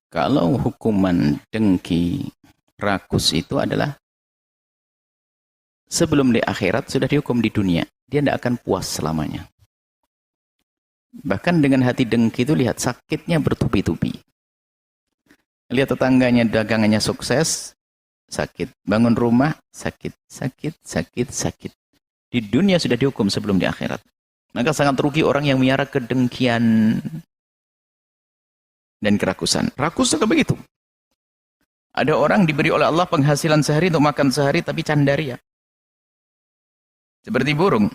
Kalau hukuman dengki, rakus itu adalah sebelum di akhirat sudah dihukum di dunia. Dia tidak akan puas selamanya. Bahkan dengan hati dengki itu lihat sakitnya bertubi-tubi. Lihat tetangganya dagangannya sukses, sakit. Bangun rumah, sakit, sakit, sakit, sakit. Di dunia sudah dihukum sebelum di akhirat. Maka sangat rugi orang yang miara kedengkian dan kerakusan. Rakus juga begitu. Ada orang diberi oleh Allah penghasilan sehari untuk makan sehari tapi candaria. Seperti burung.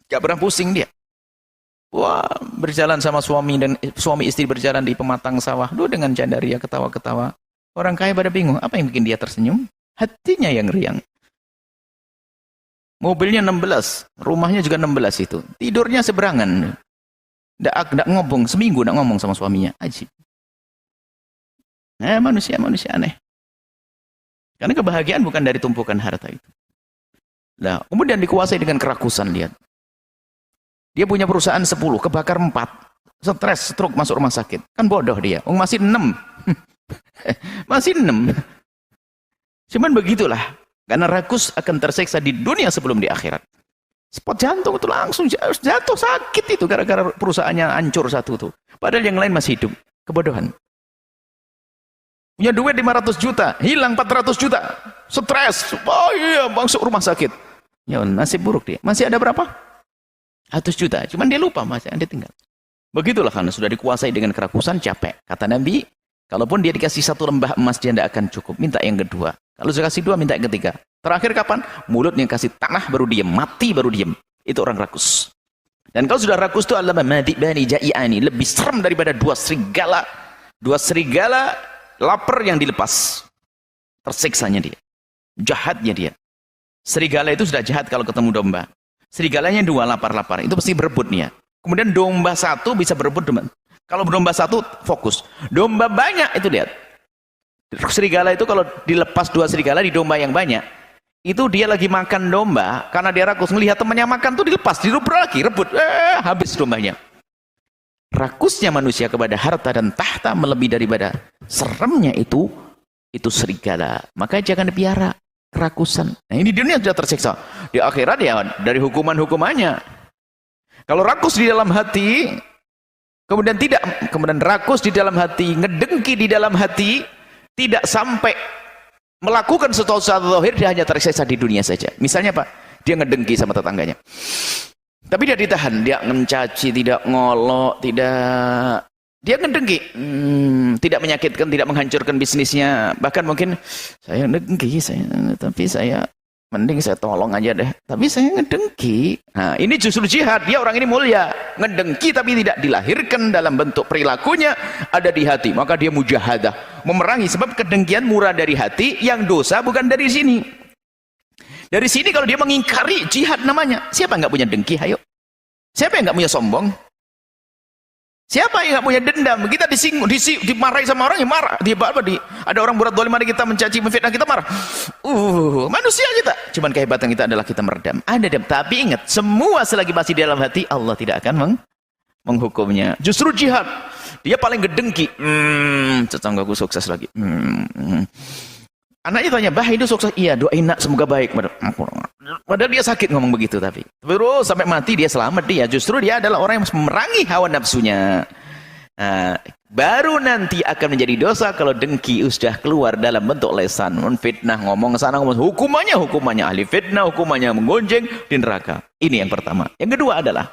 Gak pernah pusing dia. Wah, berjalan sama suami dan suami istri berjalan di pematang sawah. Lu dengan candaria ketawa-ketawa. Orang kaya pada bingung, apa yang bikin dia tersenyum? Hatinya yang riang. Mobilnya 16, rumahnya juga 16 itu. Tidurnya seberangan. Nggak ngomong, seminggu nggak ngomong sama suaminya. Ajib. Manusia aneh. Karena kebahagiaan bukan dari tumpukan harta itu. Nah, kemudian dikuasai dengan kerakusan, lihat. Dia punya perusahaan 10, kebakar 4. Stres, stroke, masuk rumah sakit. Kan bodoh dia. Masih 6. Masih 6. Cuman begitulah. Karena rakus akan tersiksa di dunia sebelum di akhirat. Spot jantung itu langsung jatuh sakit itu gara-gara perusahaannya hancur satu tuh. Padahal yang lain masih hidup. Kebodohan. Punya duit 500 juta, hilang 400 juta. Stres. Oh iya, masuk rumah sakit. Ya, nasib buruk dia. Masih ada berapa? 100 juta. Cuman dia lupa masih ada tinggal. Begitulah karena sudah dikuasai dengan kerakusan, capek. Kata Nabi, kalaupun dia dikasih 1 lembah emas dia tidak akan cukup. Minta yang kedua. Kalau sudah kasih 2, minta yang ketiga. Terakhir kapan? Mulutnya kasih tanah baru diam, mati baru diam. Itu orang rakus. Dan kalau sudah rakus itu adalah madibani ja'iani, lebih serem daripada 2 serigala. 2 serigala lapar yang dilepas. Tersiksanya dia. Jahatnya dia. Serigala itu sudah jahat kalau ketemu domba. Serigalanya 2 lapar-lapar. Itu pasti berebut nih ya. Kemudian domba 1 bisa berebut. Kalau domba 1 fokus. Domba banyak itu lihat. Serigala itu kalau dilepas 2 serigala di domba yang banyak, itu dia lagi makan domba, karena dia rakus, melihat temannya makan tuh dilepas, dirubur lagi, rebut, habis dombanya. Rakusnya manusia kepada harta dan tahta melebihi daripada seremnya itu serigala. Maka jangan dipiara kerakusan. Nah, ini di dunia sudah tersiksa. Di akhirat ya dari hukuman-hukumannya. Kalau rakus di dalam hati, kemudian rakus di dalam hati, ngedengki di dalam hati, tidak sampai melakukan sesuatu zahir, dia hanya tersiksa di dunia saja. Misalnya apa? Dia ngedengki sama tetangganya. Tapi dia ditahan, dia mencaci, tidak ngolok, tidak, dia ngedengki, tidak menyakitkan, tidak menghancurkan bisnisnya. Bahkan mungkin saya ngedengki, tapi saya mending saya tolong aja deh. Tapi saya ngedengki. Nah, ini justru jihad. Dia orang ini mulia. Ngedengki tapi tidak dilahirkan dalam bentuk perilakunya, ada di hati. Maka dia mujahadah. Memerangi. Sebab kedengkian murah dari hati, yang dosa bukan dari sini. Dari sini kalau dia mengingkari, jihad namanya. Siapa yang nggak punya dengki? Ayo. Siapa yang nggak punya sombong? Siapa yang nggak punya dendam? Kita disinggung, dimarahi sama orang yang marah. Ada orang buat dolim kita, mencaci, menfitnah kita marah. Manusia kita. Cuman kehebatan kita adalah kita meredam. Ada dendam. Tapi ingat, semua selagi masih di dalam hati, Allah tidak akan menghukumnya. Justru jihad. Dia paling gedengki. Tetanggaku sukses lagi. Anaknya tanya, bah itu sukses? Iya, doain nak semoga baik. Padahal dia sakit ngomong begitu, tapi terus sampai mati dia selamat dia. Justru dia adalah orang yang memerangi hawa nafsunya. Nah, baru nanti akan menjadi dosa kalau dengki sudah keluar dalam bentuk lesan, fitnah, ngomong sana ngomong. Hukumannya ahli fitnah, hukumannya menggonjeng di neraka. Ini yang pertama. Yang kedua adalah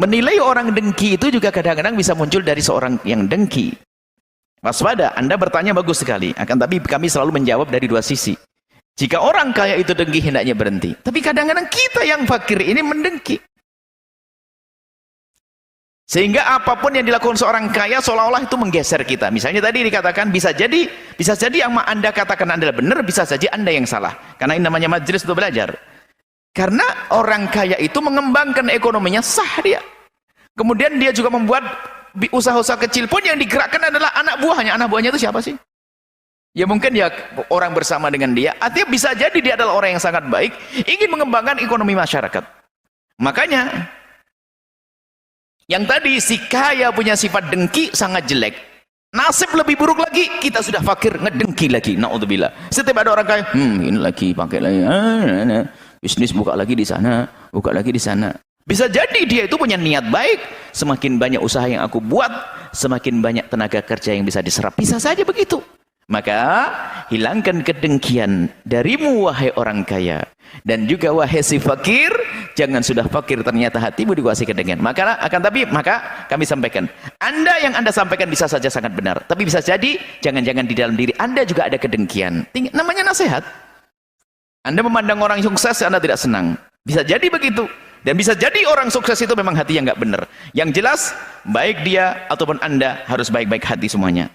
menilai orang dengki itu juga kadang-kadang bisa muncul dari seorang yang dengki. Waspada, Anda bertanya bagus sekali. Akan tapi kami selalu menjawab dari 2 sisi. Jika orang kaya itu dengki, hendaknya berhenti. Tapi kadang-kadang kita yang fakir ini mendengki. Sehingga apapun yang dilakukan seorang kaya seolah-olah itu menggeser kita. Misalnya tadi dikatakan bisa jadi yang Anda katakan adalah benar, bisa saja Anda yang salah. Karena ini namanya majelis untuk belajar. Karena orang kaya itu mengembangkan ekonominya sah dia. Kemudian dia juga membuat usaha-usaha kecil pun yang digerakkan adalah anak buahnya. Anak buahnya itu siapa sih? Ya mungkin ya orang bersama dengan dia. Artinya bisa jadi dia adalah orang yang sangat baik, ingin mengembangkan ekonomi masyarakat. Makanya Yang tadi si kaya punya sifat dengki sangat jelek. Nasib lebih buruk lagi, kita sudah fakir ngedengki lagi. Naudzubillah. Setiap ada orang kaya, ini lagi pakai lagi, bisnis buka lagi di sana, buka lagi di sana. Bisa jadi dia itu punya niat baik. Semakin banyak usaha yang aku buat, semakin banyak tenaga kerja yang bisa diserap. Bisa saja begitu. Maka hilangkan kedengkian darimu wahai orang kaya, dan juga wahai si fakir. Jangan sudah fakir ternyata hatimu dikuasai kedengkian. Maka kami sampaikan, Anda yang Anda sampaikan bisa saja sangat benar, tapi bisa jadi jangan-jangan di dalam diri Anda juga ada kedengkian. Namanya nasihat. Anda memandang orang sukses, Anda tidak senang. Bisa jadi begitu. Dan bisa jadi orang sukses itu memang hati yang nggak benar. Yang jelas, baik dia ataupun Anda harus baik-baik hati semuanya.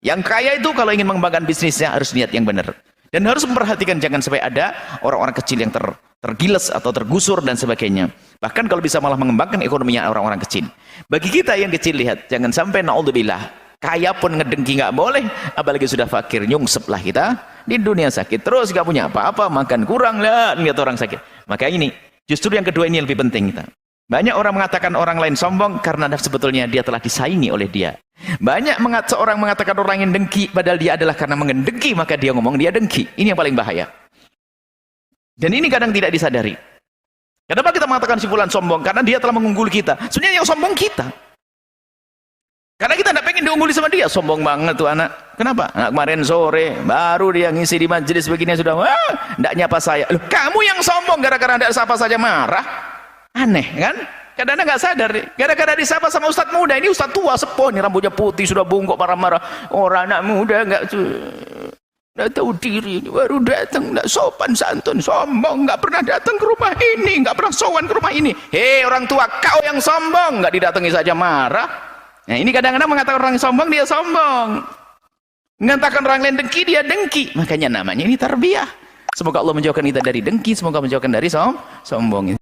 Yang kaya itu kalau ingin mengembangkan bisnisnya harus niat yang benar. Dan harus memperhatikan jangan sampai ada orang-orang kecil yang tergiles atau tergusur dan sebagainya. Bahkan kalau bisa malah mengembangkan ekonominya orang-orang kecil. Bagi kita yang kecil, lihat, jangan sampai naudzubillah, kaya pun ngedengki nggak boleh, apalagi sudah fakir, nyungsep lah kita di dunia sakit terus, nggak punya apa-apa, makan kurang lah, lihat orang sakit. Maka ini justru yang kedua ini lebih penting kita. Banyak orang mengatakan orang lain sombong karena sebetulnya dia telah disaingi oleh dia. Banyak seorang mengatakan orang yang dengki padahal dia adalah karena mengedengki, maka dia ngomong dia dengki. Ini yang paling bahaya. Dan ini kadang tidak disadari. Kenapa kita mengatakan si fulan sombong? Karena dia telah mengungguli kita. Sebenarnya yang sombong kita. Karena kita tidak pengen diungguli sama dia. Sombong banget tuh anak. Kenapa? Anak kemarin sore baru dia ngisi di majelis begini sudah tidak nyapa saya. Loh, kamu yang sombong gara-gara tidak sapa saja marah. Aneh kan? Kadang-kadang nggak sadar. Gara-gara disapa sama ustadz muda, ini ustadz tua sepuh, ini rambutnya putih sudah bungkuk marah-marah. Orang anak muda nggak tahu diri, baru datang nggak sopan santun, sombong, nggak pernah datang ke rumah ini, nggak pernah sowan ke rumah ini. Hei orang tua, kau yang sombong, nggak didatangi saja marah. Nah ini kadang-kadang mengatakan orang sombong, dia sombong. Mengatakan orang lain dengki, dia dengki. Makanya namanya ini tarbiyah. Semoga Allah menjauhkan kita dari dengki, semoga menjauhkan dari sombong.